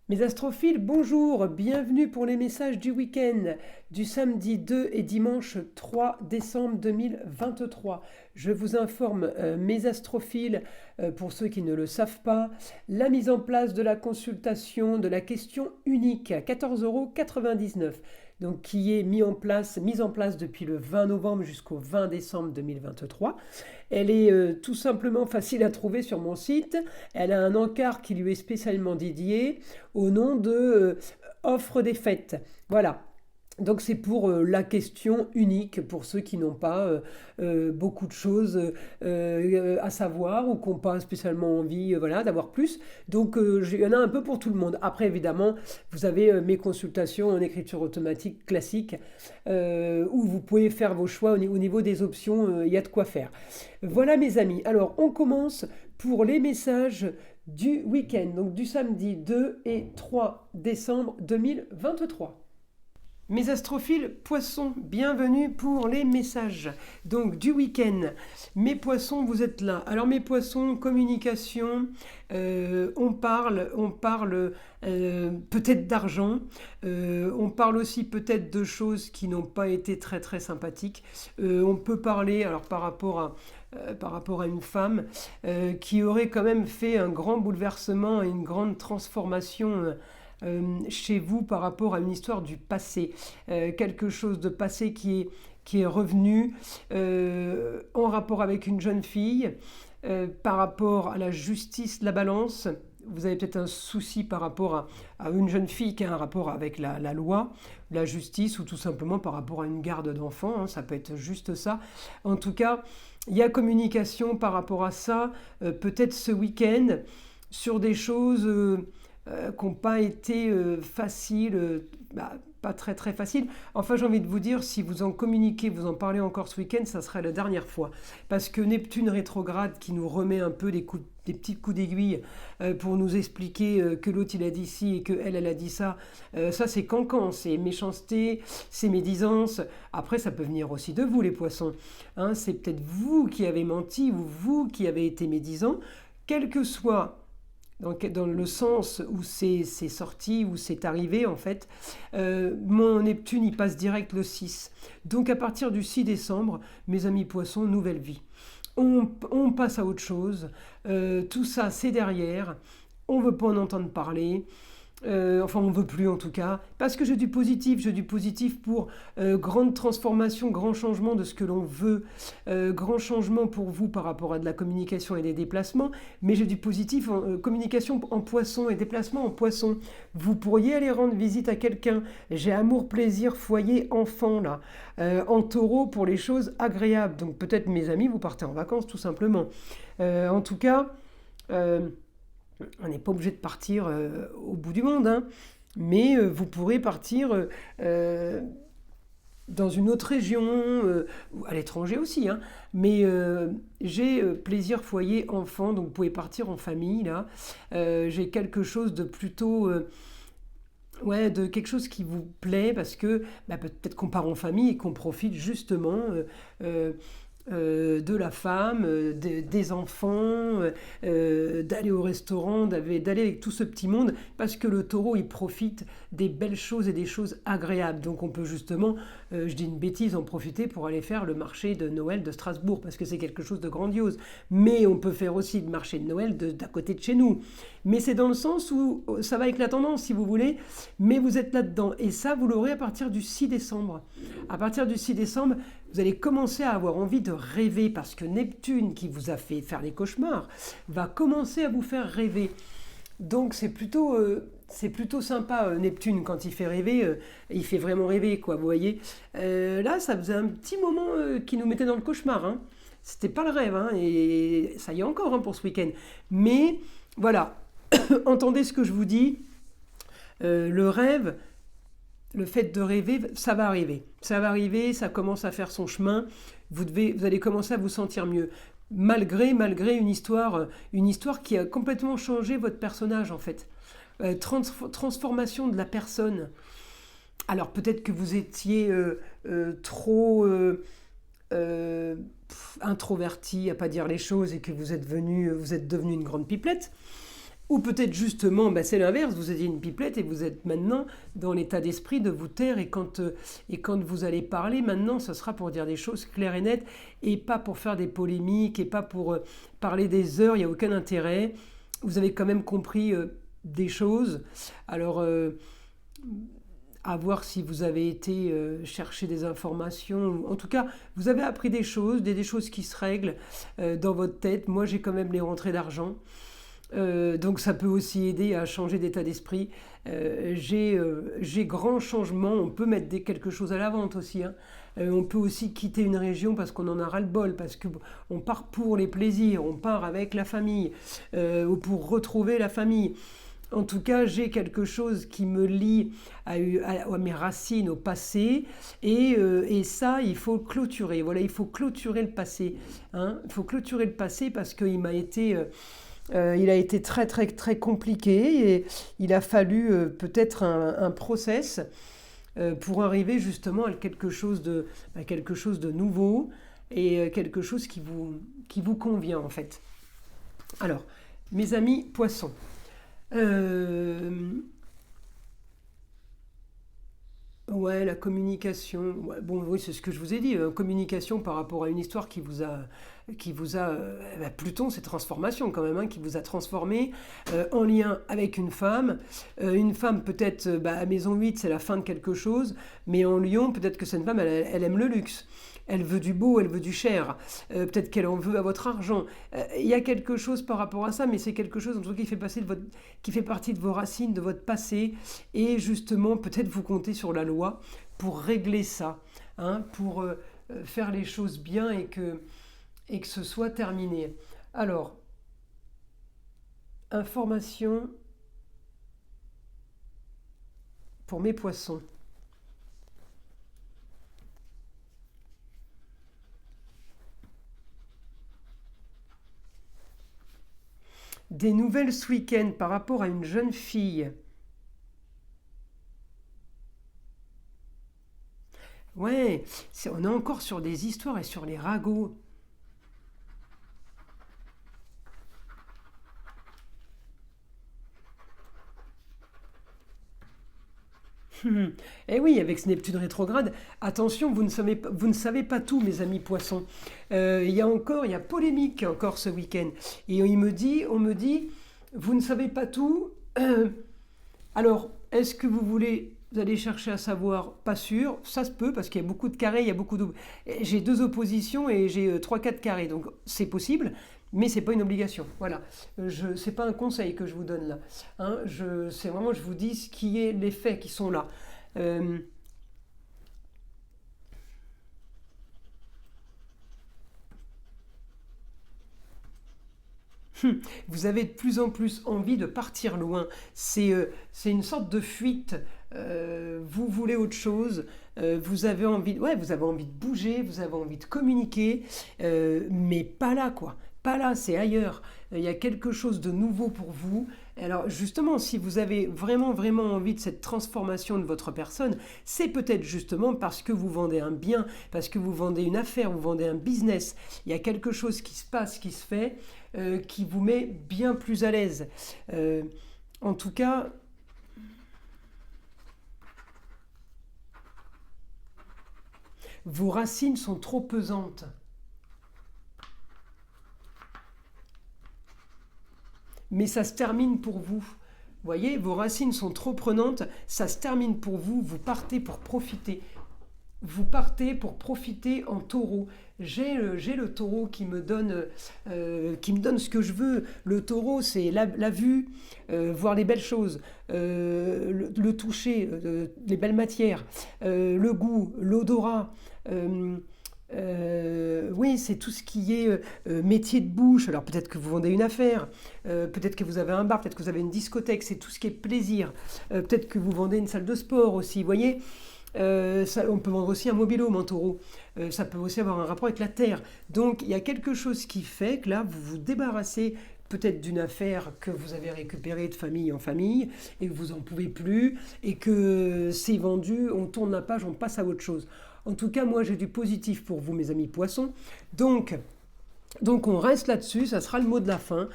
Mes astrophiles, bonjour, bienvenue pour les messages du week-end du samedi 2 et dimanche 3 décembre 2023. Je vous informe, mes astrophiles, pour ceux qui ne le savent pas, la mise en place de la consultation de la question unique à 14,99 €, donc qui est mise en place depuis le 20 novembre jusqu'au 20 décembre 2023. Elle est tout simplement facile à trouver sur mon site. Elle a un encart qui lui est spécialement dédié au nom de offre des fêtes. Voilà. Donc c'est pour la question unique, pour ceux qui n'ont pas beaucoup de choses à savoir ou qui n'ont pas spécialement envie voilà, d'avoir plus. Donc il y en a un peu pour tout le monde. Après évidemment, vous avez mes consultations en écriture automatique classique où vous pouvez faire vos choix au niveau des options, il y a de quoi faire. Voilà mes amis. Alors on commence pour les messages du week-end, donc du samedi 2 et 3 décembre 2023. Mes astrophiles poissons, bienvenue pour les messages donc du week-end. Mes poissons, vous êtes là. Alors mes poissons, communication, on parle peut-être d'argent, on parle aussi peut-être de choses qui n'ont pas été très très sympathiques. On peut parler, alors par rapport à une femme qui aurait quand même fait un grand bouleversement et une grande transformation chez vous par rapport à une histoire du passé, quelque chose de passé qui est revenu en rapport avec une jeune fille, par rapport à la justice, la balance. Vous avez peut-être un souci par rapport à une jeune fille qui a un rapport avec la loi, la justice, ou tout simplement par rapport à une garde d'enfants, hein, ça peut être juste ça. En tout cas, il y a communication par rapport à ça, peut-être ce week-end, sur des choses qui n'ont pas été faciles, pas très très faciles. Enfin, j'ai envie de vous dire, si vous en communiquez, vous en parlez encore ce week-end, ça serait la dernière fois. Parce que Neptune rétrograde qui nous remet un peu des petits coups d'aiguille pour nous expliquer que l'autre il a dit ci et qu'elle elle a dit ça, ça c'est cancan, c'est méchanceté, c'est médisance. Après ça peut venir aussi de vous les poissons, hein, c'est peut-être vous qui avez menti ou vous qui avez été médisant, quel que soit dans le sens où c'est sorti, où c'est arrivé en fait. Mon Neptune il passe direct le 6. Donc à partir du 6 décembre, mes amis poissons, nouvelle vie. On passe à autre chose. Tout ça c'est derrière. On ne veut pas en entendre parler. Enfin, on ne veut plus en tout cas, parce que j'ai du positif pour grande transformation, grand changement de ce que l'on veut, grand changement pour vous par rapport à de la communication et des déplacements, mais j'ai du positif en communication en poisson et déplacement en poisson. Vous pourriez aller rendre visite à quelqu'un, j'ai amour, plaisir, foyer, enfant là, en taureau pour les choses agréables, donc peut-être mes amis, vous partez en vacances tout simplement. En tout cas... on n'est pas obligé de partir au bout du monde, hein, mais vous pourrez partir dans une autre région, ou à l'étranger aussi, hein, mais j'ai plaisir, foyer, enfant, donc vous pouvez partir en famille, là. J'ai quelque chose de plutôt... ouais, de quelque chose qui vous plaît, parce que peut-être qu'on part en famille et qu'on profite justement... de la femme, des enfants, d'aller au restaurant, d'aller avec tout ce petit monde, parce que le taureau, il profite des belles choses et des choses agréables. Donc on peut justement, je dis une bêtise, en profiter pour aller faire le marché de Noël de Strasbourg, parce que c'est quelque chose de grandiose. Mais on peut faire aussi le marché de Noël d'à côté de chez nous. Mais c'est dans le sens où ça va avec la tendance, si vous voulez, mais vous êtes là-dedans. Et ça, vous l'aurez à partir du 6 décembre. À partir du 6 décembre, vous allez commencer à avoir envie de rêver, parce que Neptune, qui vous a fait faire des cauchemars, va commencer à vous faire rêver. Donc c'est plutôt sympa, Neptune, quand il fait rêver, il fait vraiment rêver, quoi, vous voyez. Là, ça faisait un petit moment qui nous mettait dans le cauchemar, hein. C'était pas le rêve, hein, et ça y est encore, hein, pour ce week-end. Mais voilà, entendez ce que je vous dis, le rêve... Le fait de rêver, ça va arriver. Ça va arriver, ça commence à faire son chemin. Vous allez commencer à vous sentir mieux. Malgré une histoire qui a complètement changé votre personnage en fait. Transformation de la personne. Alors peut-être que vous étiez trop introverti à pas dire les choses et que vous êtes devenu une grande pipelette. Ou peut-être justement, bah, c'est l'inverse, vous étiez une pipelette et vous êtes maintenant dans l'état d'esprit de vous taire et quand vous allez parler, maintenant, ce sera pour dire des choses claires et nettes et pas pour faire des polémiques et pas pour parler des heures, il n'y a aucun intérêt. Vous avez quand même compris des choses. Alors, à voir si vous avez été chercher des informations. En tout cas, vous avez appris des choses, des choses qui se règlent dans votre tête. Moi, j'ai quand même les rentrées d'argent. Donc ça peut aussi aider à changer d'état d'esprit. J'ai grand changement, on peut mettre quelque chose à la vente aussi, hein. On peut aussi quitter une région parce qu'on en a ras-le-bol, parce qu'on part pour les plaisirs, on part avec la famille, ou pour retrouver la famille. En tout cas, j'ai quelque chose qui me lie à mes racines, au passé, et ça, il faut clôturer. Voilà, il faut clôturer le passé, hein. Il faut clôturer le passé parce qu'il m'a été... il a été très très très compliqué et il a fallu peut-être un process pour arriver justement à quelque chose de nouveau et quelque chose qui vous convient en fait. Alors, mes amis poissons, euh, ouais, la communication. Ouais, bon, oui, c'est ce que je vous ai dit. Communication par rapport à une histoire Pluton, c'est transformation quand même, hein, qui vous a transformé en lien avec une femme. Une femme peut-être, à Maison 8, c'est la fin de quelque chose, mais en Lion, peut-être que cette femme, elle aime le luxe. Elle veut du beau, elle veut du cher. Peut-être qu'elle en veut à votre argent. Il y a quelque chose par rapport à ça, mais c'est quelque chose en tout cas, qui fait partie de vos racines, de votre passé. Et justement, peut-être vous comptez sur la loi pour régler ça, hein, pour faire les choses bien et que ce soit terminé. Alors, information pour mes poissons. Des nouvelles ce week-end par rapport à une jeune fille. Ouais, on est encore sur des histoires et sur les ragots. Eh oui, avec ce Neptune rétrograde, attention, vous ne savez pas tout, mes amis poissons. Il y a polémique encore ce week-end. Et on me dit, vous ne savez pas tout. Alors, est-ce que vous allez chercher à savoir? Pas sûr, ça se peut parce qu'il y a beaucoup de carrés, il y a beaucoup de... J'ai deux oppositions et j'ai trois, quatre carrés, donc c'est possible, mais c'est pas une obligation. Voilà, c'est pas un conseil que je vous donne là, hein. C'est vraiment, je vous dis ce qui est les faits qui sont là. Euh, Vous avez de plus en plus envie de partir loin. C'est une sorte de fuite. Vous voulez autre chose. Vous avez envie de bouger, vous avez envie de communiquer, mais pas là, quoi. Pas là, c'est ailleurs. Il y a quelque chose de nouveau pour vous. Alors justement, si vous avez vraiment vraiment envie de cette transformation de votre personne, c'est peut-être justement parce que vous vendez un bien, parce que vous vendez une affaire, vous vendez un business. Il y a quelque chose qui se passe, qui se fait, qui vous met bien plus à l'aise. Euh, En tout cas, vos racines sont trop pesantes. Mais ça se termine pour vous. Vous voyez, vos racines sont trop prenantes, ça se termine pour vous, vous partez pour profiter. Vous partez pour profiter en taureau. J'ai le taureau qui me donne ce que je veux. Le taureau, c'est la vue, voir les belles choses, le toucher, les belles matières, le goût, l'odorat. euh, oui, c'est tout ce qui est métier de bouche. Alors peut-être que vous vendez une affaire, peut-être que vous avez un bar, peut-être que vous avez une discothèque, c'est tout ce qui est plaisir. Peut-être que vous vendez une salle de sport aussi, vous voyez. On peut vendre aussi un mobil-home en taureau. Ça peut aussi avoir un rapport avec la terre. Donc il y a quelque chose qui fait que là, vous vous débarrassez peut-être d'une affaire que vous avez récupérée de famille en famille et que vous n'en pouvez plus et que c'est vendu, on tourne la page, on passe à autre chose. En tout cas, moi j'ai du positif pour vous, mes amis poissons. Donc, Donc on reste là-dessus, ça sera le mot de la fin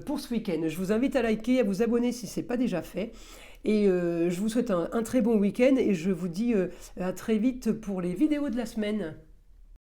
pour ce week-end. Je vous invite à liker, à vous abonner si ce n'est pas déjà fait. Et je vous souhaite un très bon week-end et je vous dis à très vite pour les vidéos de la semaine.